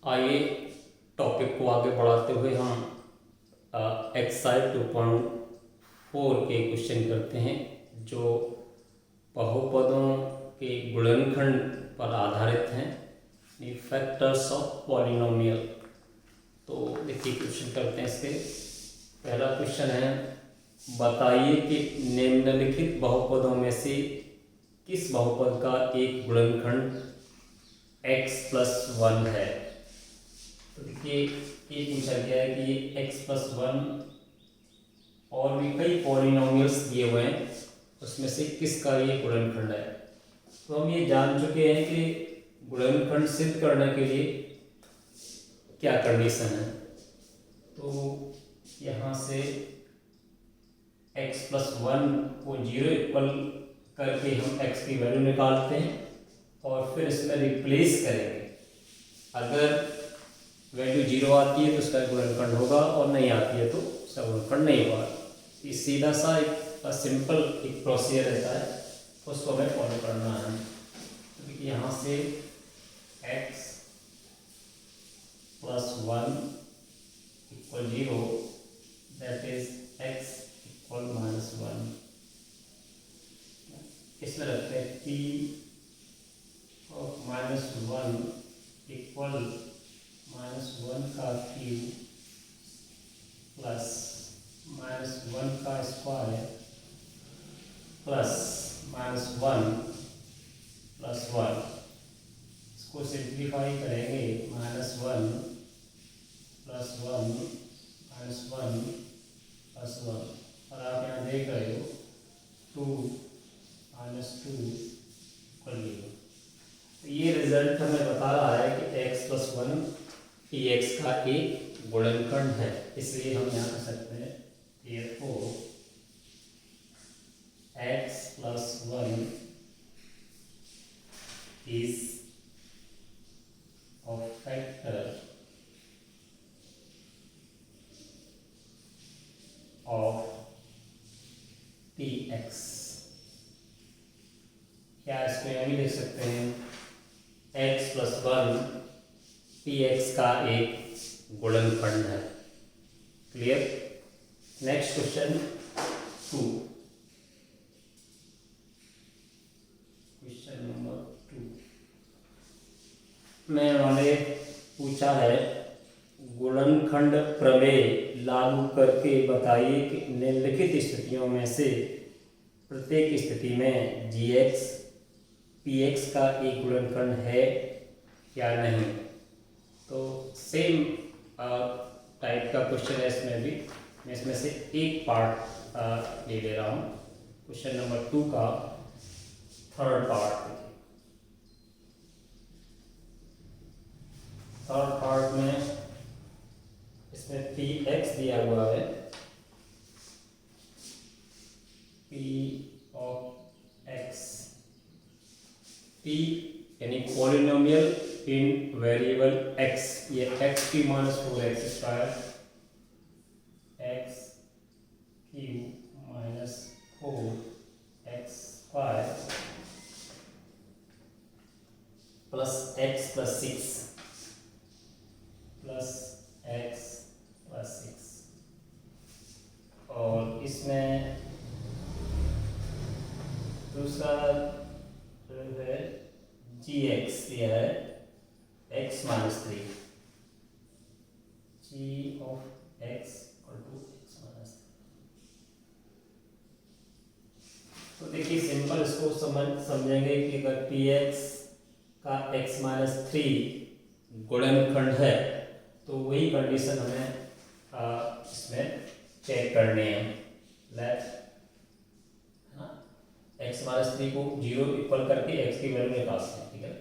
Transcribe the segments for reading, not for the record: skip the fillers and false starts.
आइए टॉपिक को आगे बढ़ाते हुए हम एक्सरसाइज 2.4 के क्वेश्चन करते हैं जो बहुपदों के गुणनखंड पर आधारित हैं, फैक्टर्स ऑफ पॉलिनोमियल। तो देखिए क्वेश्चन करते हैं इसके। पहला क्वेश्चन है, बताइए कि निम्नलिखित बहुपदों में से किस बहुपद का एक गुणनखंड x+1 है। तो देखिए ये पूछा गया है कि x+1 और भी कई पॉलिनोमियल्स दिए हुए हैं, उसमें से किसका ये गुणनखंड है। तो हम ये जान चुके हैं कि गुणनखंड सिद्ध करने के लिए क्या कंडीशन है। तो यहाँ से x+1 को 0 इक्वल करके हम x की वैल्यू निकालते हैं और फिर इसमें रिप्लेस करेंगे। अगर वैल्यू 0 आती है तो उसका गुणनखंड होगा और नहीं आती है तो उसका गुणनखंड नहीं होगा। ये सीधा सा एक सिंपल एक प्रोसीजर रहता है, उसको हमें फॉलो करना है। तो देखिए यहाँ से x+1 equal 0, that is x equal -1। इसमें रखते हैं p ऑफ -1 इक्वल -1 का क्यूब प्लस -1 का स्क्वायर प्लस -1 प्लस 1। इसको सिंप्लीफाई करेंगे, -1 प्लस 1 -1 प्लस 1, और आप यहाँ देख रहे हो 2 -2 इक्वल 0। ये रिजल्ट हमें बता रहा है कि x+1 px का एक गुणनखंड है, इसलिए हम यहाँ कर सकते हैं therefore x+1 is a factor of px। क्या इसको यहाँ भी लिख सकते हैं, x+1 px का एक गुणनखंड है। Clear. Next question 2, question number 2 में उन्होंने पूछा है, गुणनखंड प्रमेय लागू करके बताइए कि निम्नलिखित स्थितियों में से प्रत्येक स्थिति में gx px का एक गुणनखंड है या नहीं। तो सेम टाइप का क्वेश्चन है इसमें भी। मैं इसमें से एक पार्ट ले रहा हूँ, क्वेश्चन नंबर 2 का थर्ड पार्ट। थर्ड पार्ट में इसमें px दिया हुआ है, p ऑफ x, p यानी पॉलिनोमियल इन वेरिएबल x, ये x की -4x² x cube -4x² plus x plus 6 plus x plus 6, और इसमें दूसरा जो है gx दिया है x-3, g of x equal to x-3। तो देखिए सिंपल इसको समझेंगे कि अगर px का x-3 गुणनखंड है तो वही कंडीशन हमें इसमें चेक करनी है। लेट x-3 को 0 इक्वल करके x की वैल्यू निकालते हैं, ठीक है।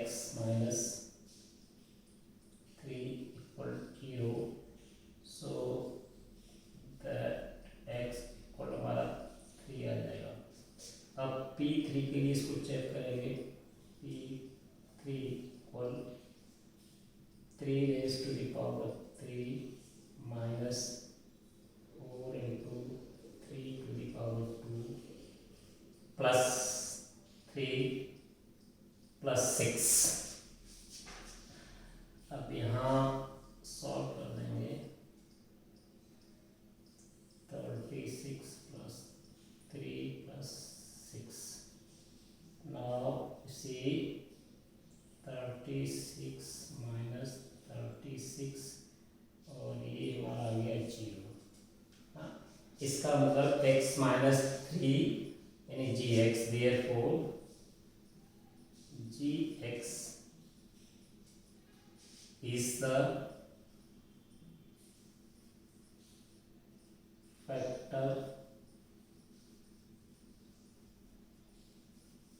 x-3 equal 0, so that x equal हमारा 3 आ जाएगा। अब p3 के लिए इसको चेक करेंगे, p3 equal 3 raised to the power 3 minus 4 into 3 to the power 2 plus 3 plus 6। 36 minus 36 और ये हमारा आ गया 0। हाँ, इसका मतलब x माइनस 3 यानी gx, therefore gx is the factor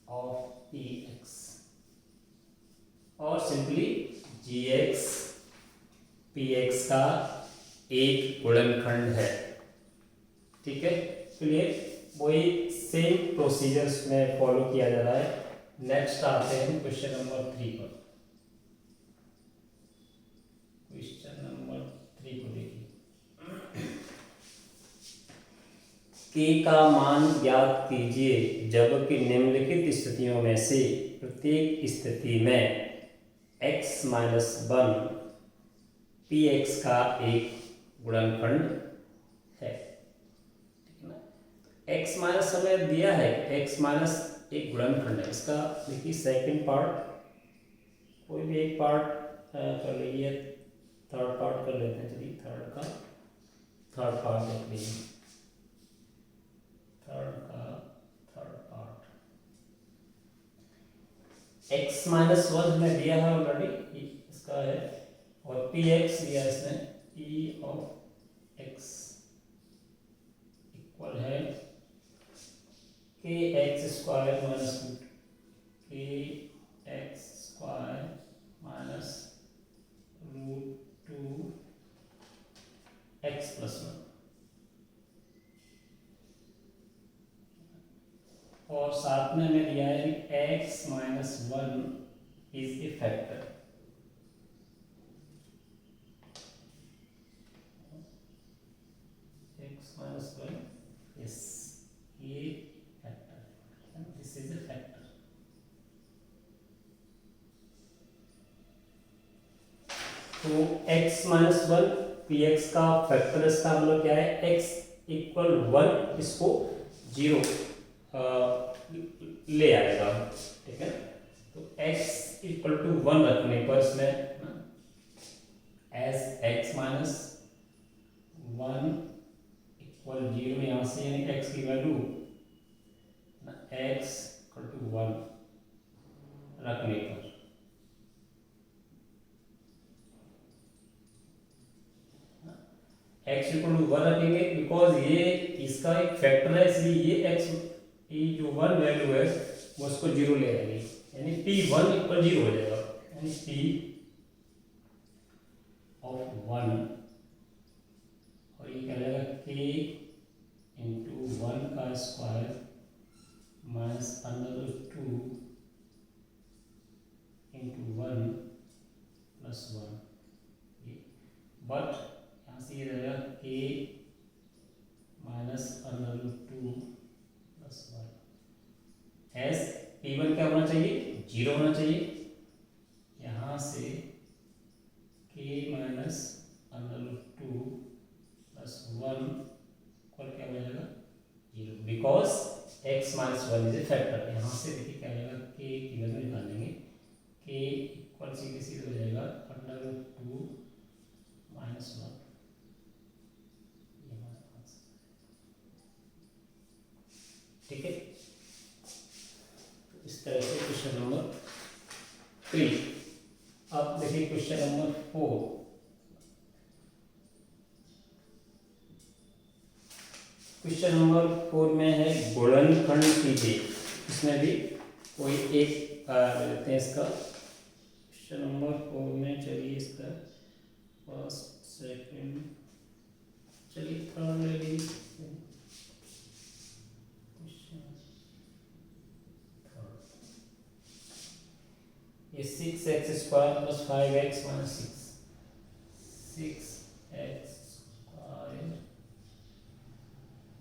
of px, और सिंपली gx px का एक गुणनखंड है। ठीक है, क्लियर? वही सेम प्रोसीजर्स में फॉलो किया जा रहा है। नेक्स्ट आते हैं क्वेश्चन नंबर 3 पर। क्वेश्चन नंबर 3 को देखिए। k का मान ज्ञात कीजिए जबकि निम्नलिखित स्थितियों में से प्रत्येक स्थिति में x माइनस 1 px का एक गुणनखंड है। ठीक है ना? x माइनस हमें दिया है, x माइनस एक गुणनखंड है। इसका देखिए सेकंड पार्ट, कोई भी एक पार्ट कर लीजिए, थर्ड पार्ट कर लेते हैं। चलिए थर्ड पार्ट देख लीजिए। थर्ड पार्ट x माइनस 1 हमें दिया है ऑलरेडी, इसका है, और px दिया इसने, p ऑफ x इक्वल है kx square minus kx square minus √2 x plus 1, और साथ में हमें दिया है x minus 1 is a factor. x minus 1 is ये factor, this is a factor. तो x माइनस 1 px का फैक्टर, इसका मतलब क्या है, x इक्वल 1 इसको 0 ले आएगा। ठीक है, तो x इक्वल टू 1 रखने पर इसमें एज x माइनस 1 इक्वल 0, यहाँ से यानी x की वैल्यू x इक्वल टू 1 रखने पर x इक्वल टू 1 रखेंगे, बिकॉज ये इसका एक फैक्टर है, इसलिए ये x की जो 1 वैल्यू है वो उसको 0 ले आएगी, यानी p1 इक्वल 0 हो जाएगा, यानी p ऑफ 1, और ये क्या रहेगा k इंटू 1 का square minus √2 into 1 plus 1, but यहाँ से ये रहेगा k minus √2 plus 1, S p1 क्या होना चाहिए, 0 होना चाहिए। यहाँ से k माइनस √2 प्लस 1 इक्वल क्या हो जाएगा, 0, because x minus 1 is a factor. यहाँ से देखिए क्या हो जाएगा, k की वैल्यू निकालेंगे, k इक्वल सीधे सीधे हो जाएगा √2 माइनस 1। ठीक है, इस तरह से क्वेश्चन नंबर 3। अब देखिए क्वेश्चन नंबर 4। क्वेश्चन नंबर 4 में है गुणनखंड कीजिए। इसमें भी कोई एक लेते हैं इसका। क्वेश्चन नंबर 4 में चलिए इसका फर्स्ट सेकंड, चलिए थर्ड ले लीजिए। ये 6x square plus 5x minus 6x square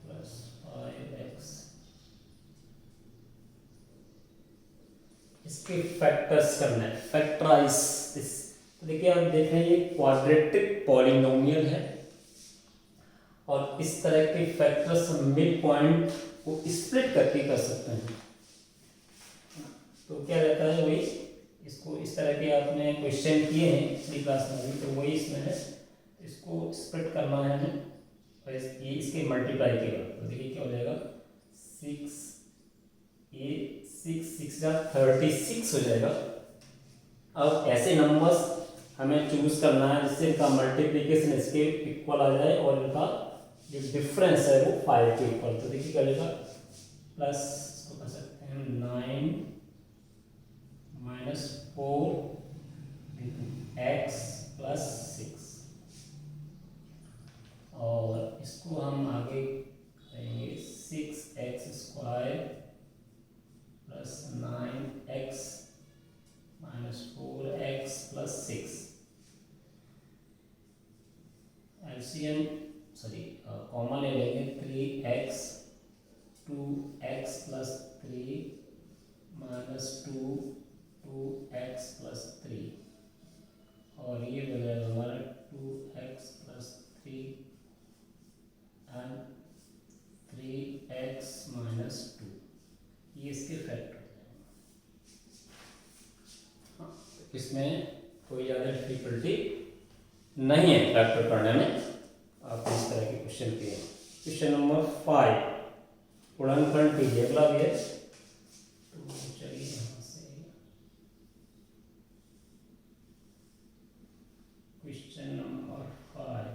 plus 5x, इसके फैक्टर्स करना है, फैक्टराइज दिस। तो देखिए आप देख रहे हैं ये क्वाड्रेटिक पॉलिनोमियल है, और इस तरह के फैक्टर्स मिड पॉइंट को स्प्लिट करके कर सकते हैं। तो क्या रहता है, वही इसको इस तरह के आपने क्वेश्चन किए हैं पिछली क्लास में भी, तो वही इसमें है। इसको स्प्लिट करना है हमें, और ये इसके मल्टीप्लाई के बाद तो देखिए क्या हो जाएगा, 6 ये 6 जा 36 हो जाएगा। अब ऐसे नंबर्स हमें चूज करना है जिससे इनका मल्टीप्लिकेशन इसके इक्वल आ जाए और इनका जो डिफरेंस है वो 5 के इक्वल। तो देखिए क्या होगा, प्लस इसको कर सकते हैं 9 माइनस 4 x प्लस 6, और इसको हम आगे करेंगे 6x square plus 9x minus 4x plus 6। LCM sorry common ले लेंगे, 3x 2x plus 3 minus 2x plus 3, और ये हो जाएगा हमारा 2x plus 3 and 3x minus 2, ये इसके फैक्टर हैं। इसमें कोई ज़्यादा डिफिकल्टी नहीं है फैक्टर करने में। आप इस तरह के क्वेश्चन किए। क्वेश्चन नंबर 5 गुणनखंड कीजिए, अगला भी है। तो चलिए यहाँ से क्वेश्चन नंबर 5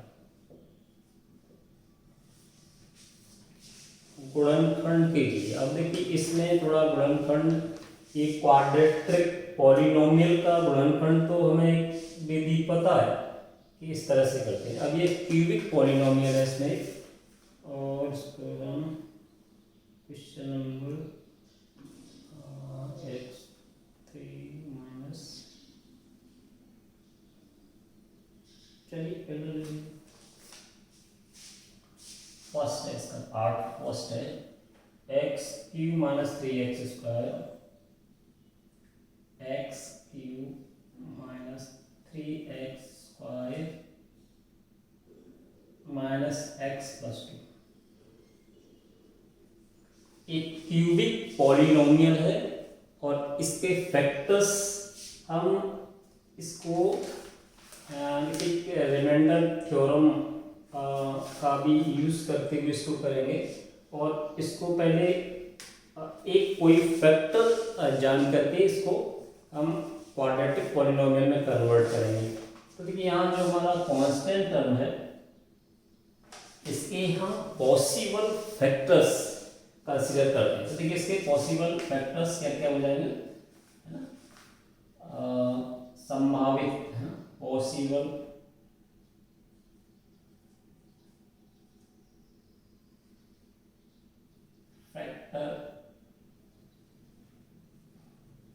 गुणनखंड कीजिए। अब देखिए इसमें थोड़ा गुणनखंड, एक क्वाड्रेटिक पॉलिनोमियल का गुणनखंड तो हमें विधि पता है कि इस तरह से करते हैं। अब ये क्यूबिक पॉलिनोमियल है इसमें, और इसको हम क्वेश्चन नंबर x3 माइनस, चलिए पहले फर्स्ट है इसका पार्ट, फर्स्ट है x³ minus 3x square, x³ minus 3x square minus x plus 2। एक क्यूबिक पॉलिनोमियल है और इसके फैक्टर्स हम इसको रिमाइंडर थ्योरम का भी यूज करते हुए इसको करेंगे, और इसको पहले एक कोई फैक्टर जान करके इसको हम क्वाड्रेटिक पॉलिनोमियल में कन्वर्ट करेंगे। तो देखिए यहाँ जो हमारा कांस्टेंट टर्म है इसके हम पॉसिबल फैक्टर्स कंसीडर करते हैं। तो देखिए इसके पॉसिबल फैक्टर्स क्या क्या हो जाएंगे, है ना, संभावित है ना, पॉसिबल फैक्टर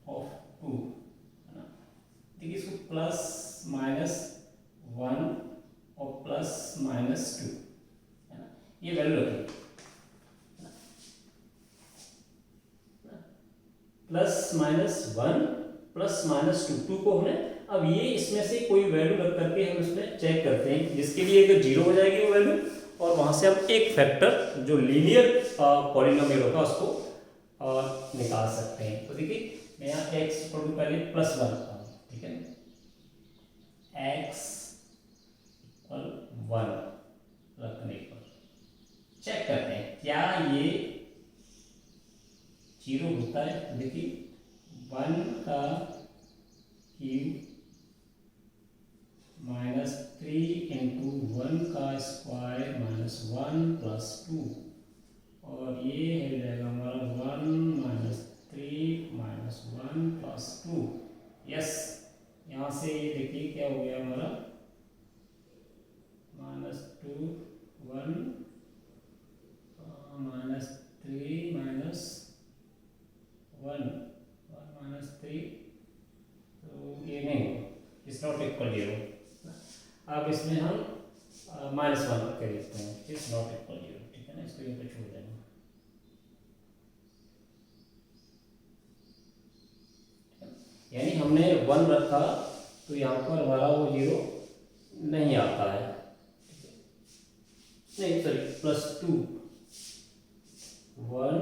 ऑफ 2, है ना। देखिए इसको प्लस माइनस 1 और प्लस माइनस 2, है ना, ये वैल्यू रखेंगे, प्लस माइनस 1 प्लस माइनस 2 को हमें, अब ये इसमें से कोई वैल्यू रख करके हम इसमें चेक करते हैं, जिसके लिए अगर 0 हो जाएगी वो वैल्यू, और वहां से हम एक फैक्टर जो लीनियर पॉलिनोमियल होगा उसको निकाल सकते हैं। तो देखिए मैं यहाँ x को पहले प्लस 1 रखता हूँ, ठीक है, x = 1 रखने पर चेक करते हैं क्या ये 0 होता है। तो देखिए 1 का क्यूब माइनस 3 इंटू 1 का स्क्वायर माइनस 1 प्लस 2, और ये हो जाएगा हमारा 1 माइनस 3 माइनस 1 प्लस 2। यस, यहाँ से ये देखिए क्या हो गया हमारा, माइनस 2 1 माइनस 3 माइनस 1 माइनस 3, तो ये नहीं होगा, इट्स नॉट इक्वल 0। अब इसमें हम माइनस 1 कर देते हैं, इट्स नॉट इक्वल 0, ठीक है ना, इसको यहाँ पे छोड़ देंगे। यानी हमने 1 रखा तो यहाँ पर हमारा वो 0 नहीं आता है, नहीं सॉरी प्लस 2 1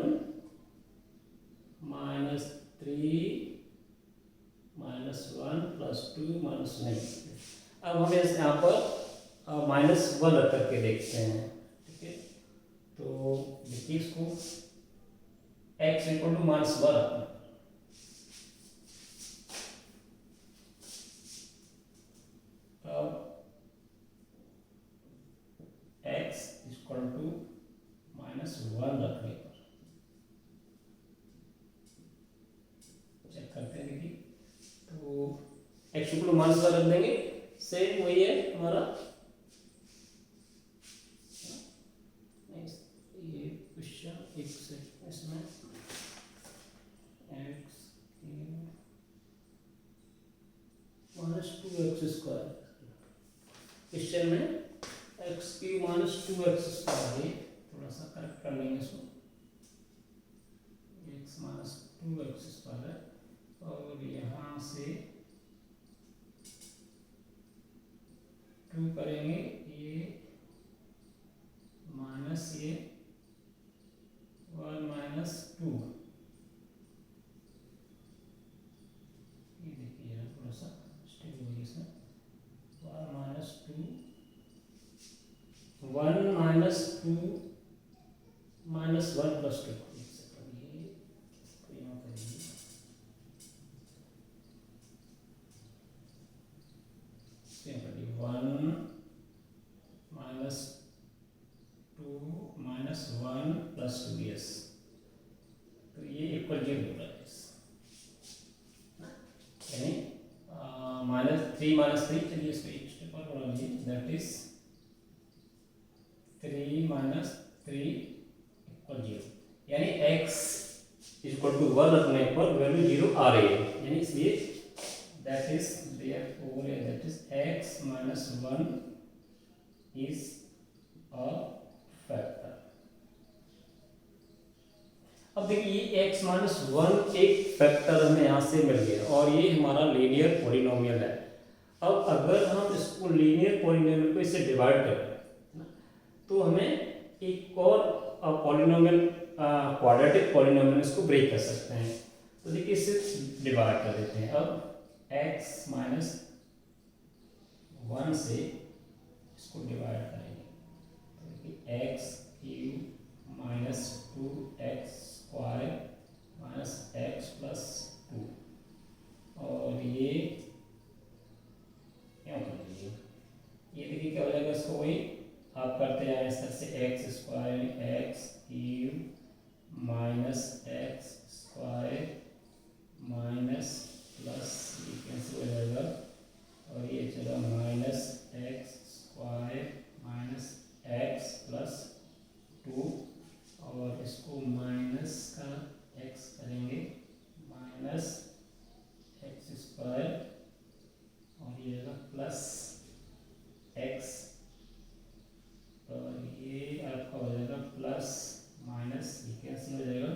माइनस 3 -1 +2 माइनस नहीं। अब हमें यहाँ पर -1 रख करके देखते हैं, ठीक है। तो देखिए इसको x इक्वल टू -1 रखना। अब x इक्वल टू -1 रखने पर चेक करते हैं, देखिए तो x इक्वल टू -1 रख देंगे, सेम वही है हमारा। ये क्वेश्चन एक सेकंड, इसमें x -2x², क्वेश्चन में x³ -2x² है। थोड़ा सा करेक्ट कर लेंगे इसको, x -2x² है और यहाँ से 2 करेंगे, ये माइनस ये 1 -2, ये देखिए थोड़ा सा स्टेप हो गया इसमें, 1 -2 1 -2 -1 +2, ये तो यहाँ करेंगे 1 -2 -1 +2, यस, तो ये इक्वल 0 हो रहा है, यानी -3 चलिए इसको एक स्टेप और बढ़ा लीजिए, दैट इज 3 -3 इक्वल 0, यानी x इक्वल टू 1 रखने पर वैल्यू 0 आ रही है, यानी इसलिए that is therefore that is x -1 is a factor. अब देखिए ये x -1 एक फैक्टर हमें यहाँ से मिल गया और ये हमारा लीनियर पॉलिनोमियल है। अब अगर हम इसको लीनियर पॉलिनोमियल को इससे डिवाइड करें तो हमें एक और पॉलिनोमियल क्वाड्रेटिक पॉलिनोमियल इसको ब्रेक कर सकते हैं। तो देखिए इससे डिवाइड कर देते हैं। अब x -1 से इसको डिवाइड करेंगे, तो देखिए x³ -2x² -x + 2 और ये क्या कर लीजिए, ये देखिए क्या हो जाएगा, इसको वही आप करते जाए इस तरह से x² x³ -x² प्लस ये कैंसिल हो जाएगा और ये चला -x² -x + 2 और इसको माइनस का x करेंगे -x² और ये प्लस x और ये आपका हो जाएगा प्लस माइनस, ये कैंसिल हो जाएगा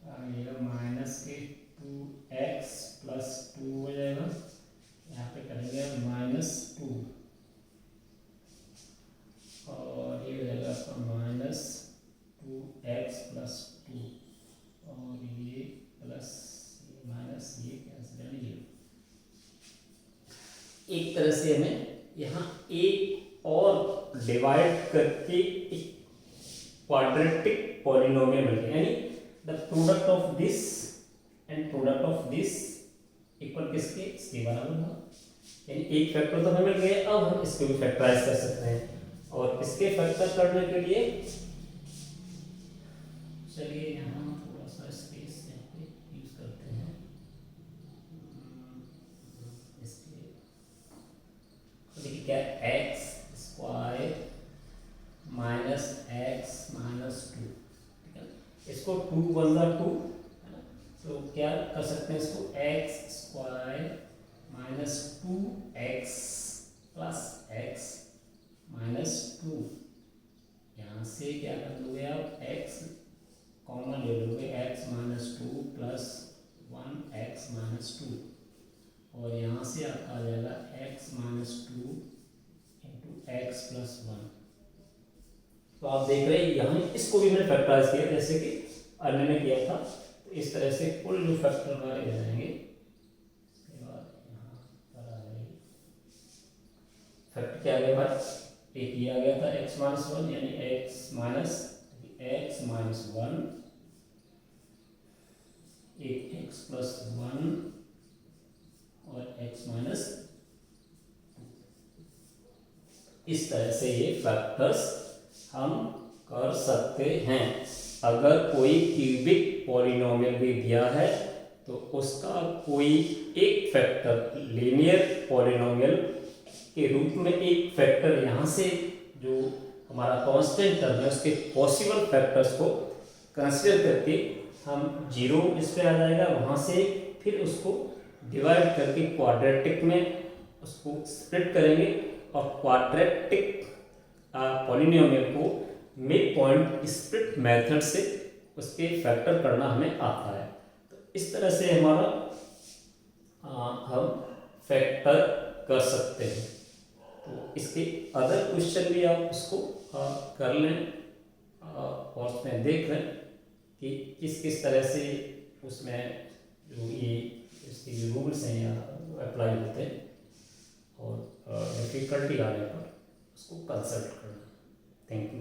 और ये माइनस के 2x + 2 हो जाएगा, यहाँ पे करेंगे -2 और ये हो जाएगा आपका -2x + 2 और ये प्लस माइनस ये कैंसिल हो जाएगा। एक तरह से हमें यहाँ एक और डिवाइड करके एक क्वाड्रेटिक पॉलिनोमियल मिल गया, यानी the product of this and product of this equal किसके, इसके बराबर होगा, यानी एक फैक्टर तो हमें मिल गया। अब हम इसको भी फैक्टराइज कर सकते हैं और इसके फैक्टर करने के लिए चलिए यहाँ थोड़ा सा स्पेस यूज करते हैं, इसके देखिए क्या x² -x -2, ठीक है, इसको 2 × 2 है ना, तो क्या कर सकते हैं इसको x² -2x + x -2, यहाँ से क्या कर लोगे आप x कॉमन ले लोगे, x -2 + 1x -2 और यहाँ से आपका आ जाएगा x -2 × x + 1। तो आप देख रहे हैं यहाँ इसको भी मैंने फैक्टराइज किया जैसे कि अन्य ने किया था, तो इस तरह से कुल जो फैक्टर हमारे हो जाएंगे फैक्टर क्या आ गया भाई, एक ये आ गया था x माइनस वन, यानी x माइनस वन, एक x प्लस वन और x माइनस, इस तरह से ये फैक्टर्स हम कर सकते हैं। अगर कोई क्यूबिक पॉलिनोमियल भी दिया है तो उसका कोई एक फैक्टर लीनियर पॉलिनोमियल के रूप में एक फैक्टर यहाँ से जो हमारा कांस्टेंट टर्म है उसके पॉसिबल फैक्टर्स को कंसीडर करके हम जीरो इस पे आ जाएगा, वहाँ से फिर उसको डिवाइड करके क्वाड्रेटिक में उसको स्प्लिट करेंगे और क्वाड्रेटिक पॉलिनोमियल को मिड पॉइंट स्प्लिट मेथड से उसके फैक्टर करना हमें आता है। तो इस तरह से हमारा हम फैक्टर कर सकते हैं। तो इसके अदर क्वेश्चन भी आप उसको कर लें और उसमें देख लें कि किस किस तरह से उसमें जो ये इसके जो रूल्स हैं या अप्लाई होते हैं, और डिफ़िकल्टी आने पर उसको कंसल्ट करना। Thank you.